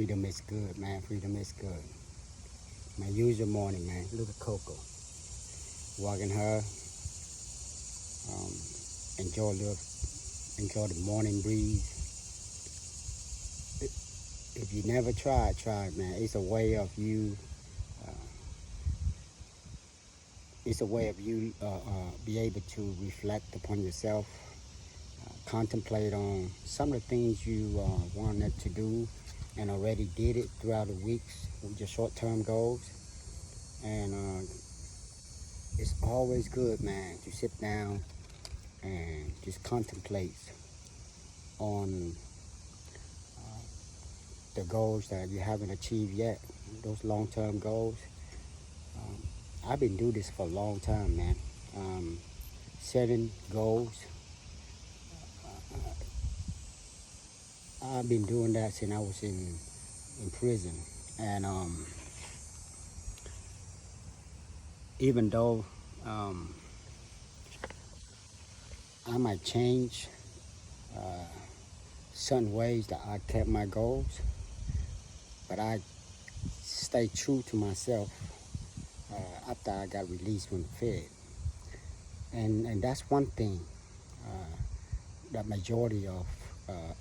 freedom is good, man. Freedom is good. Man, use your morning, man. Look at Coco. Walking her. Um, enjoy the morning breeze. If you never tried, try it, man. It's a way of you. Uh, it's a way of you be able to reflect upon yourself, contemplate on some of the things you wanted to do and already did it throughout the weeks with your short-term goals. And it's always good, man, to sit down and just contemplate on the goals that you haven't achieved yet, those long-term goals. Um, I've been doing this for a long time, man. Setting goals. I've been doing that since I was in prison. And even though I might change certain ways that I kept my goals, but I stay true to myself after I got released from the Fed. And that's one thing that majority of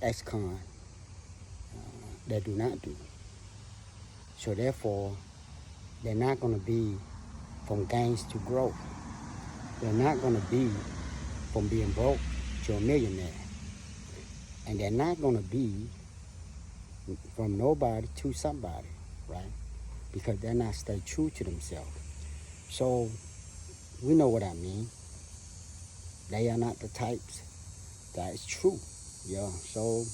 ex-con they do not do. So therefore, they're not going to be from gangs to growth. They're not going to be from being broke to a millionaire. And they're not going to be from nobody to somebody, right? Because they're not stay true to themselves. So we know what I mean. They are not the types that is true. Yeah. So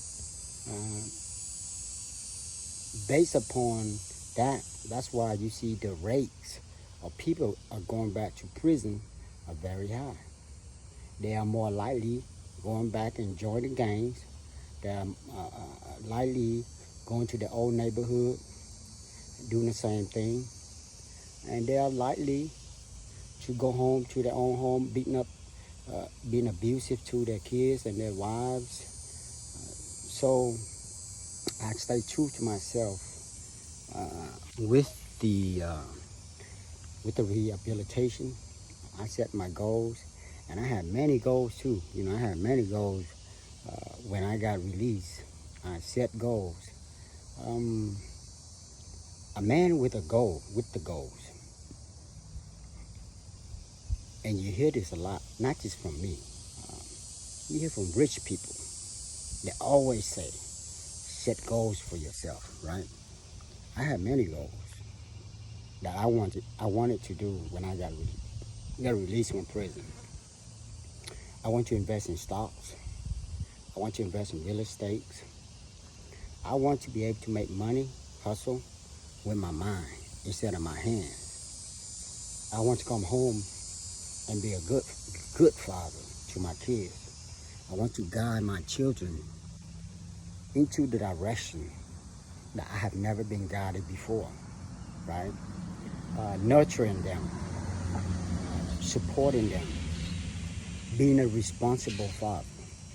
based upon that, that's why you see the rates of people are going back to prison are very high. They are more likely going back and join the gangs. They are likely going to the old neighborhood, doing the same thing. And they are likely to go home to their own home, being abusive to their kids and their wives. So I stay true to myself with the rehabilitation. I set my goals, and I had many goals too. I had many goals when I got released. I set goals. A man with a goal, with the goals, and you hear this a lot, not just from me. You hear from rich people. They always say, set goals for yourself, right? I had many goals that I wanted to do when I got released from prison. I want to invest in stocks. I want to invest in real estate. I want to be able to make money, hustle with my mind instead of my hands. I want to come home and be a good father to my kids. I want to guide my children into the direction that I have never been guided before, right? Nurturing them, supporting them, being a responsible father,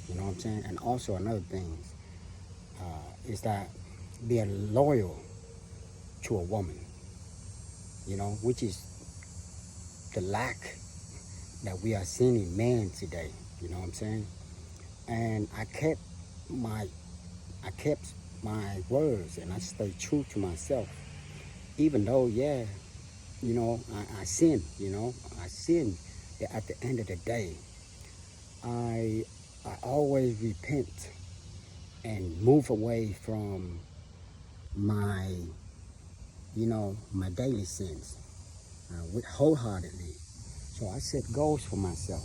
you know what I'm saying? And also another thing is that being loyal to a woman, which is the lack that we are seeing in men today, you know what I'm saying? And I kept my words, and I stayed true to myself, even though, I sinned, I sinned. At the end of the day, I always repent and move away from my daily sins wholeheartedly. So I set goals for myself.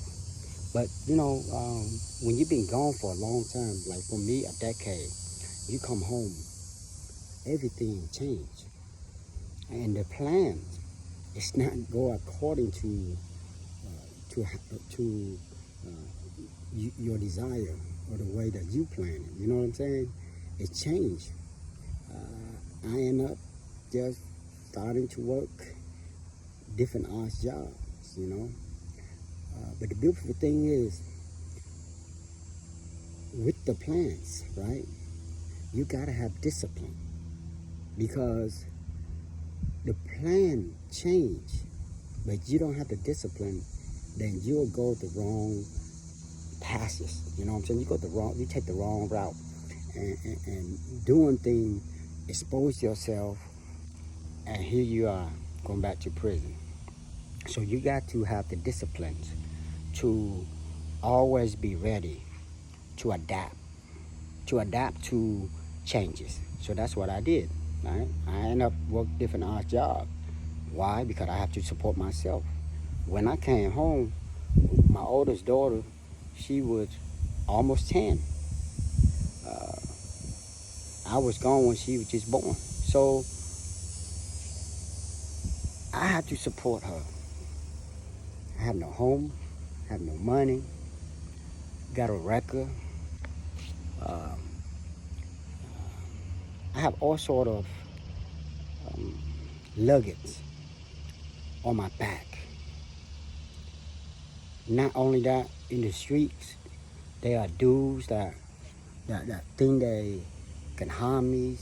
But when you've been gone for a long time, like for me, a decade, you come home, everything changed, and the plan is not go according to your desire or the way that you plan it. You know what I'm saying? It changed. I end up just starting to work different odd jobs, but the beautiful thing is, with the plans, right, you gotta have discipline. because the plan change, but you don't have the discipline, then you'll go the wrong passes. You know what I'm saying? You take the wrong route, and doing things, expose yourself, and here you are going back to prison. So you got to have the disciplines to always be ready to adapt to changes. So that's what I did. Right? I ended up working different odd jobs. Why? Because I have to support myself. When I came home, my oldest daughter, she was almost 10. I was gone when she was just born. So I had to support her. I have no home, have no money, got a record. Uh, I have all sort of luggage on my back. Not only that, in the streets, there are dudes that think they can harm me.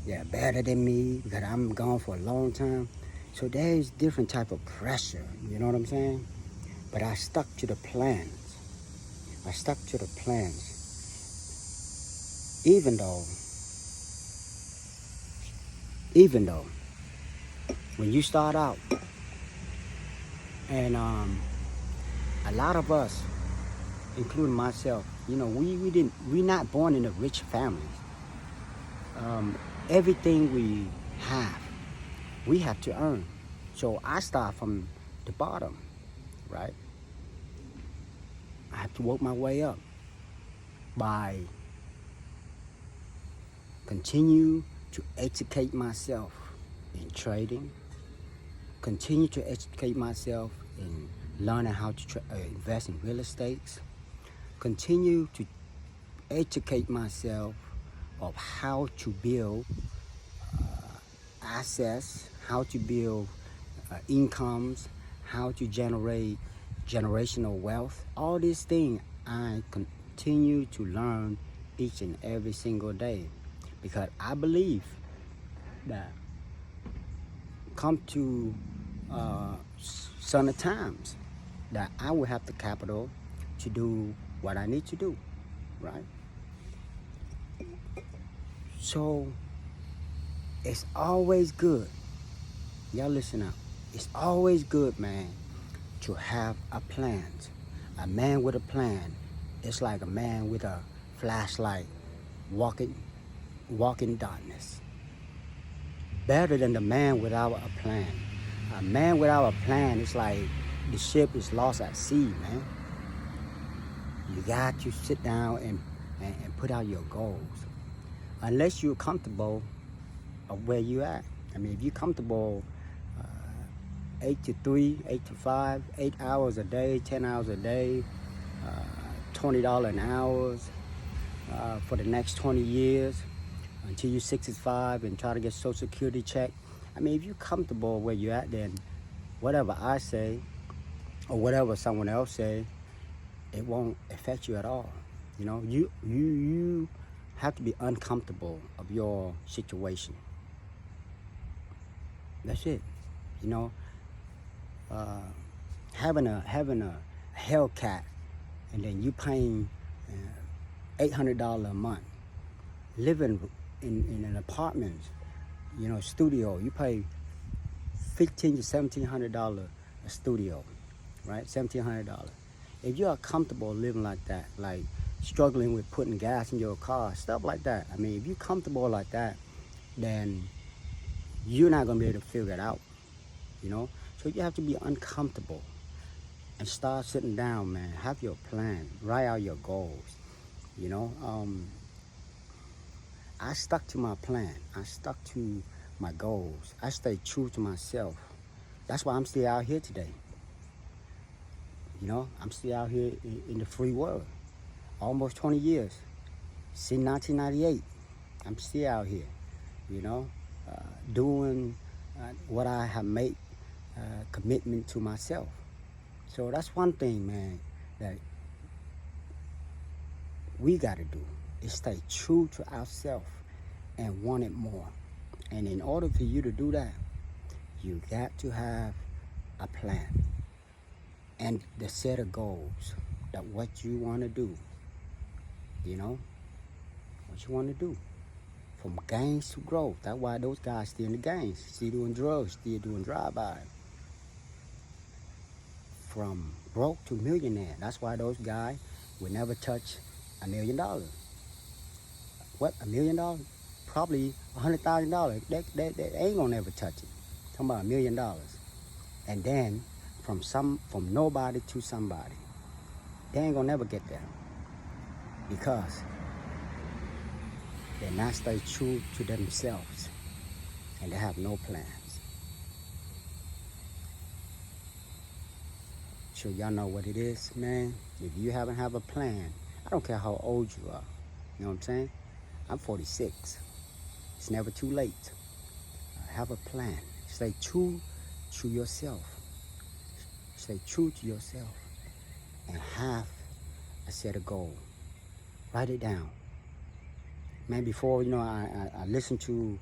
They're better than me because I'm gone for a long time. So there's different type of pressure, you know what I'm saying? But I stuck to the plans. I stuck to the plans. Even though, when you start out, and a lot of us, including myself, you know, we're not born in a rich families. Everything we have to earn. So I start from the bottom, right? I have to work my way up by continue to educate myself in trading, continue to educate myself in learning how to invest in real estate, continue to educate myself of how to build assets, how to build incomes, how to generate generational wealth. All these things I continue to learn each and every single day, because I believe that come to certain times that I will have the capital to do what I need to do, right? So it's always good. Y'all listen up. It's always good, man, to have a plan. A man with a plan is like a man with a flashlight walking darkness. Better than the man without a plan. A man without a plan is like the ship is lost at sea, man. You got to sit down and put out your goals. Unless you're comfortable of where you at. I mean, if you're comfortable 8 to 3, 8 to 5, 8 hours a day, 10 hours a day, $20 an hour for the next 20 years until you're 65 and try to get Social Security check. I mean, if you're comfortable where you're at, then whatever I say or whatever someone else say, it won't affect you at all. You know, you have to be uncomfortable of your situation. That's it. You know, having a Hellcat and then you paying $800 a month, living in an apartment, you know, studio, you pay $1,500 to $1,700 a studio, right? $1,700. If you are comfortable living like that, like struggling with putting gas in your car, stuff like that. I mean, if you're comfortable like that, then you're not gonna be able to figure it out, you know? So you have to be uncomfortable and start sitting down, man. Have your plan, write out your goals, you know? I stuck to my plan. I stuck to my goals. I stayed true to myself. That's why I'm still out here today. You know, I'm still out here in the free world. Almost 20 years. Since 1998, I'm still out here, you know, doing what I have made commitment to myself. So that's one thing, man, that we got to do is stay true to ourselves and want it more And in order for you to do that, you got to have a plan and the set of goals that what you want to do, you know, what you want to do. From gangs to growth. That's why those guys still in the gangs, still doing drugs, still doing drive-by. From broke to millionaire. That's why those guys will never touch $1 million. What, $1 million? Probably $100,000. They ain't gonna never touch it. Talking about $1 million. And then from nobody to somebody. They ain't gonna never get there. Because they're not stay true to themselves. And they have no plans. So y'all know what it is, man. If you haven't have a plan, I don't care how old you are. You know what I'm saying? I'm 46. It's never too late. Have a plan. Stay true to yourself. Stay true to yourself. And have a set of goals. Write it down. Man, before, I listened to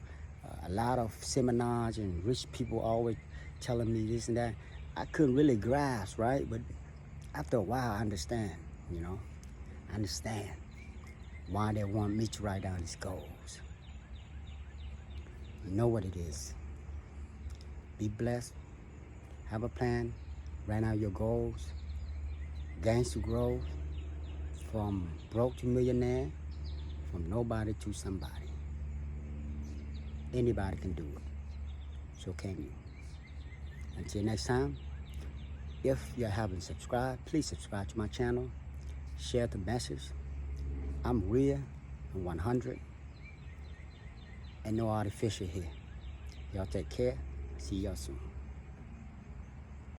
a lot of seminars and rich people always telling me this and that. I couldn't really grasp, right? But after a while, I understand, I understand why they want me to write down these goals. You know what it is. Be blessed. Have a plan. Write out your goals. Gains to growth. From broke to millionaire. From nobody to somebody. Anybody can do it. So can you. Until next time, if you haven't subscribed, please subscribe to my channel. Share the message. I'm real and 100. And no artificial here. Y'all take care. See y'all soon.